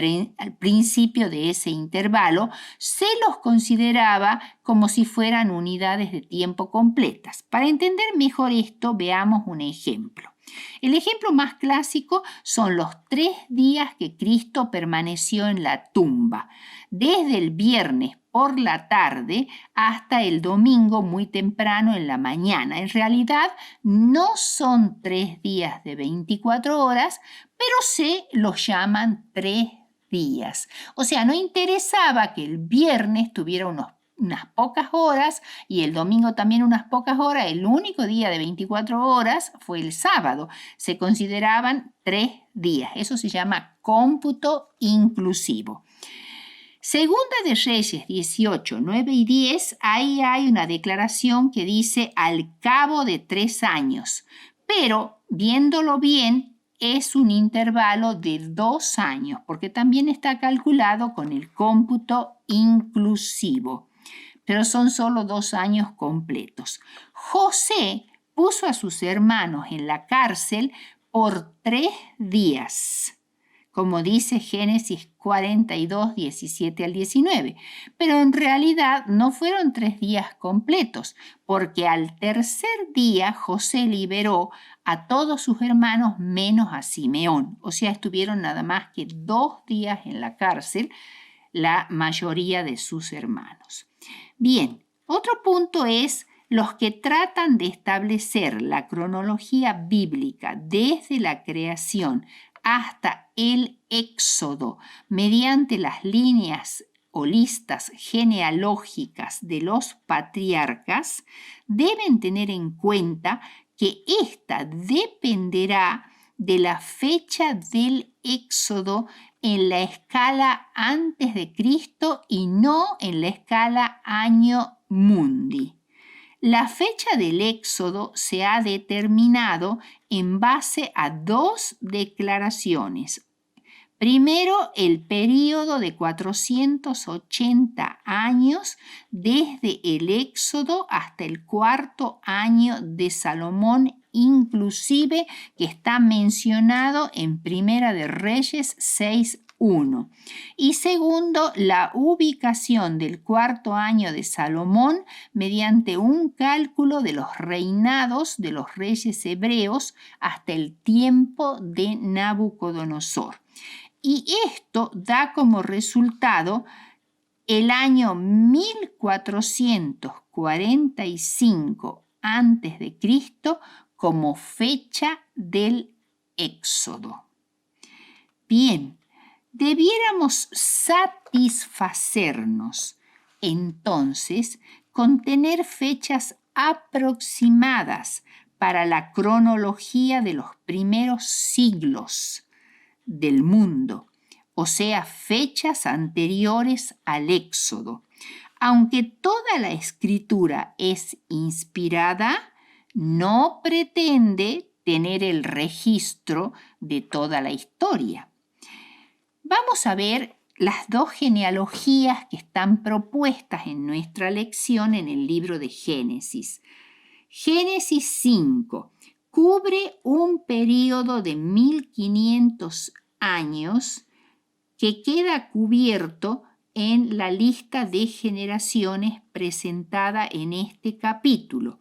principio de ese intervalo, se los consideraba como si fueran unidades de tiempo completas. Para entender mejor esto, veamos un ejemplo. El ejemplo más clásico son los 3 días que Cristo permaneció en la tumba, desde el viernes por la tarde hasta el domingo muy temprano en la mañana. En realidad no son 3 días de 24 horas, pero se los llaman 3 días. O sea, no interesaba que el viernes tuviera unas pocas horas y el domingo también unas pocas horas. El único día de 24 horas fue el sábado. Se consideraban 3 días. Eso se llama cómputo inclusivo. Segunda de Reyes 18, 9 y 10, ahí hay una declaración que dice al cabo de 3 años, pero viéndolo bien es un intervalo de 2 años, porque también está calculado con el cómputo inclusivo, pero son solo 2 años completos. José puso a sus hermanos en la cárcel por 3 días. como dice Génesis 42, 17 al 19. Pero en realidad no fueron 3 días completos, porque al tercer día José liberó a todos sus hermanos menos a Simeón. O sea, estuvieron nada más que 2 días en la cárcel la mayoría de sus hermanos. Bien, otro punto es los que tratan de establecer la cronología bíblica desde la creación hasta el Éxodo mediante las líneas o listas genealógicas de los patriarcas, deben tener en cuenta que esta dependerá de la fecha del Éxodo en la escala antes de Cristo y no en la escala año mundi. La fecha del Éxodo se ha determinado en base a 2 declaraciones. Primero, el período de 480 años desde el Éxodo hasta el 4º año de Salomón, inclusive, que está mencionado en Primera de Reyes 6:1. Y segundo, la ubicación del 4º año de Salomón mediante un cálculo de los reinados de los reyes hebreos hasta el tiempo de Nabucodonosor. Y esto da como resultado el año 1445 a.C. como fecha del Éxodo. Bien, debiéramos satisfacernos entonces con tener fechas aproximadas para la cronología de los primeros siglos del mundo, o sea, fechas anteriores al Éxodo. Aunque toda la escritura es inspirada, no pretende tener el registro de toda la historia. Vamos a ver las 2 genealogías que están propuestas en nuestra lección en el libro de Génesis. Génesis 5 cubre un periodo de 1500 años que queda cubierto en la lista de generaciones presentada en este capítulo.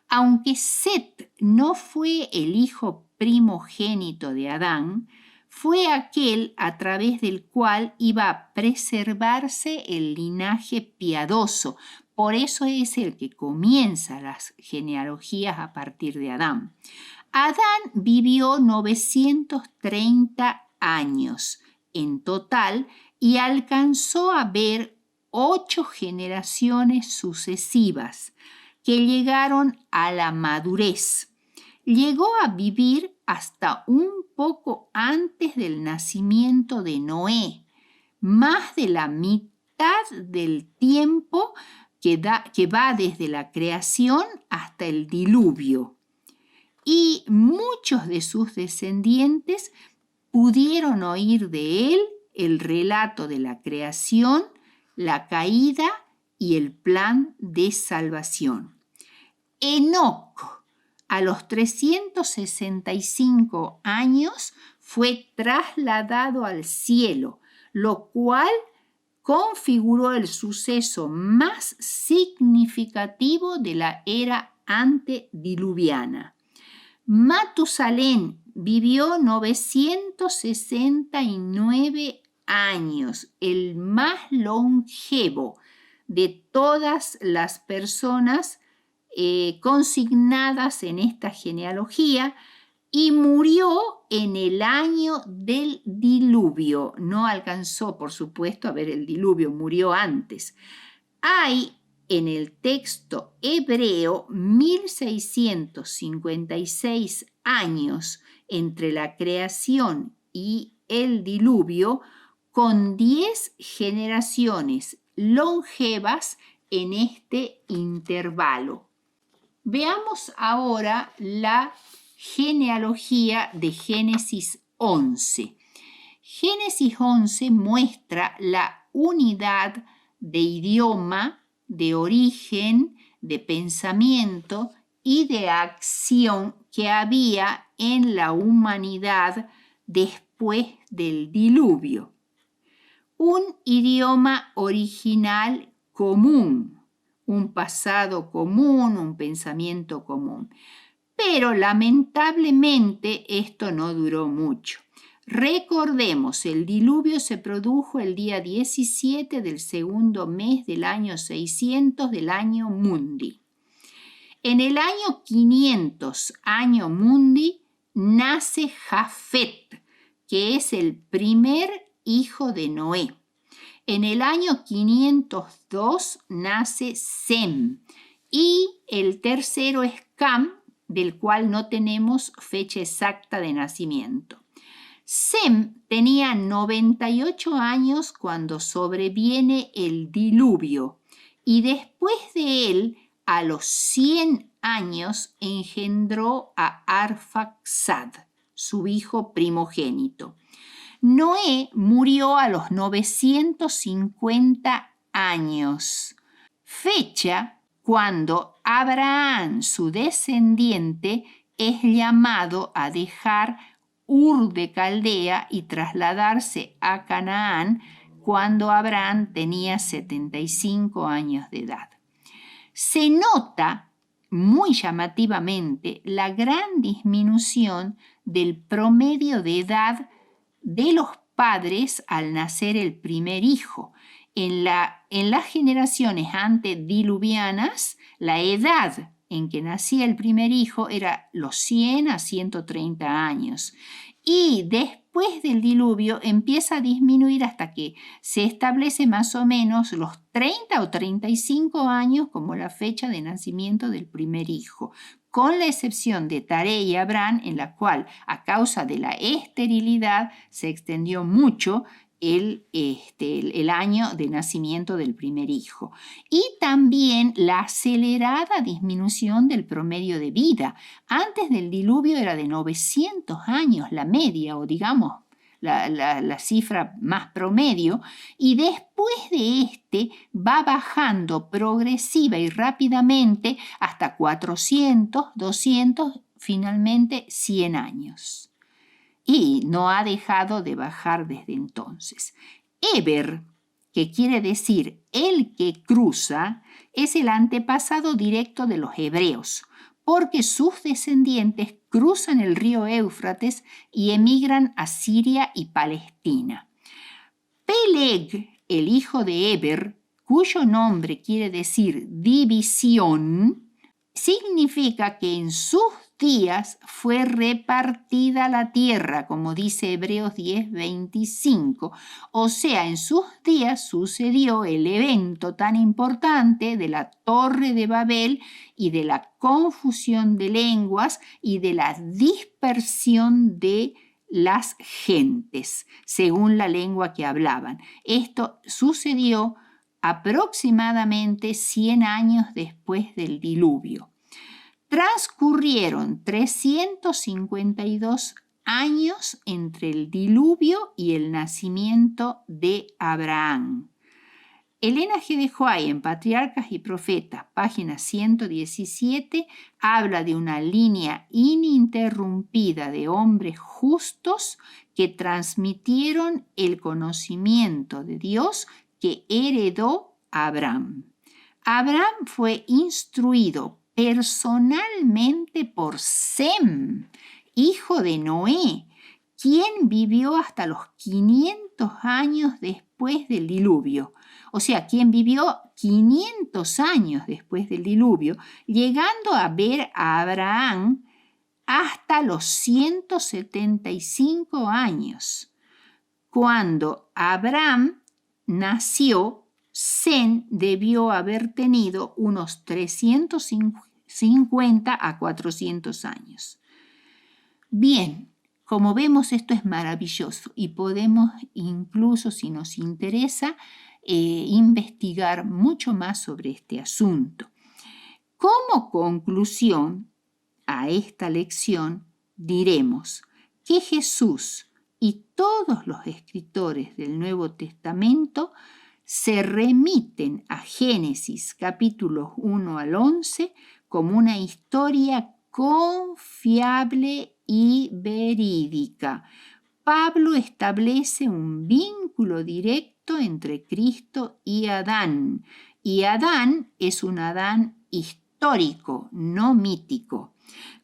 Aunque Set no fue el hijo primogénito de Adán, fue aquel a través del cual iba a preservarse el linaje piadoso. Por eso es el que comienza las genealogías a partir de Adán. Adán vivió 930 años en total y alcanzó a ver 8 generaciones sucesivas que llegaron a la madurez. Llegó a vivir hasta un poco antes del nacimiento de Noé, más de la mitad del tiempo que va desde la creación hasta el diluvio. Y muchos de sus descendientes pudieron oír de él el relato de la creación, la caída y el plan de salvación. Enoc, a los 365 años, fue trasladado al cielo, lo cual configuró el suceso más significativo de la era antediluviana. Matusalén vivió 969 años, el más longevo de todas las personas consignadas en esta genealogía, y murió en el año del diluvio. No alcanzó, por supuesto, a ver el diluvio, murió antes. Hay en el texto hebreo 1656 años entre la creación y el diluvio, con 10 generaciones longevas en este intervalo. Veamos ahora la genealogía de Génesis 11. Génesis 11 muestra la unidad de idioma, de origen, de pensamiento y de acción que había en la humanidad después después del diluvio. Un idioma original común, un pasado común, un pensamiento común. Pero lamentablemente esto no duró mucho. Recordemos, el diluvio se produjo el día 17 del segundo mes del año 600 del año Mundi. En el año 500, año Mundi, nace Jafet, que es el primer hijo de Noé. En el año 502 nace Sem y el tercero es Cam, del cual no tenemos fecha exacta de nacimiento. Sem tenía 98 años cuando sobreviene el diluvio y después de él, a los 100 años, engendró a Arfaxad, su hijo primogénito. Noé murió a los 950 años, fecha cuando Abraham, su descendiente, es llamado a dejar Ur de Caldea y trasladarse a Canaán cuando Abraham tenía 75 años de edad. Se nota muy llamativamente la gran disminución del promedio de edad de los padres al nacer el primer hijo. En las generaciones antediluvianas, la edad en que nacía el primer hijo era los 100 a 130 años. Y después del diluvio empieza a disminuir hasta que se establece más o menos los 30 o 35 años como la fecha de nacimiento del primer hijo, con la excepción de Taré y Abraham, en la cual, a causa de la esterilidad, se extendió mucho el año de nacimiento del primer hijo. Y también la acelerada disminución del promedio de vida. Antes del diluvio era de 900 años la media, o digamos la cifra más promedio, y después de va bajando progresiva y rápidamente hasta 400, 200, finalmente 100 años. Y no ha dejado de bajar desde entonces. Eber, que quiere decir el que cruza, es el antepasado directo de los hebreos, porque sus descendientes cruzan el río Éufrates y emigran a Siria y Palestina. Peleg, el hijo de Eber, cuyo nombre quiere decir división, significa que en sus días fue repartida la tierra, como dice Hebreos 10:25. O sea, en sus días sucedió el evento tan importante de la Torre de Babel y de la confusión de lenguas y de la dispersión de las gentes, según la lengua que hablaban. Esto sucedió aproximadamente 100 años después del diluvio. Transcurrieron 352 años entre el diluvio y el nacimiento de Abraham. Elena G. de White, en Patriarcas y Profetas, página 117, habla de una línea ininterrumpida de hombres justos que transmitieron el conocimiento de Dios que heredó Abraham. Abraham fue instruido personalmente por Sem, hijo de Noé, quien vivió hasta los 500 años después del diluvio. O sea, quien vivió 500 años después del diluvio, llegando a ver a Abraham hasta los 175 años. Cuando Abraham nació, Sem debió haber tenido unos 350 a 400 años. Bien, como vemos, esto es maravilloso y podemos incluso, si nos interesa, investigar mucho más sobre este asunto. Como conclusión a esta lección, diremos que Jesús y todos los escritores del Nuevo Testamento se remiten a Génesis capítulos 1 al 11 como una historia confiable y verídica, Pablo establece un vínculo directo entre Cristo y Adán. Y Adán es un Adán histórico, no mítico.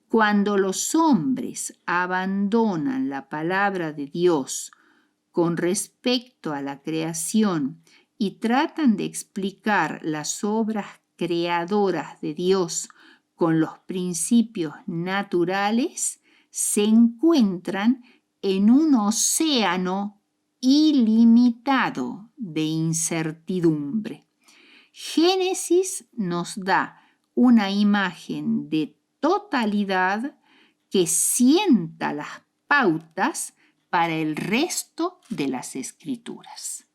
Cuando los hombres abandonan la palabra de Dios con respecto a la creación y tratan de explicar las obras creadoras de Dios con los principios naturales, se encuentran en un océano ilimitado de incertidumbre. Génesis nos da una imagen de totalidad que sienta las pautas para el resto de las escrituras.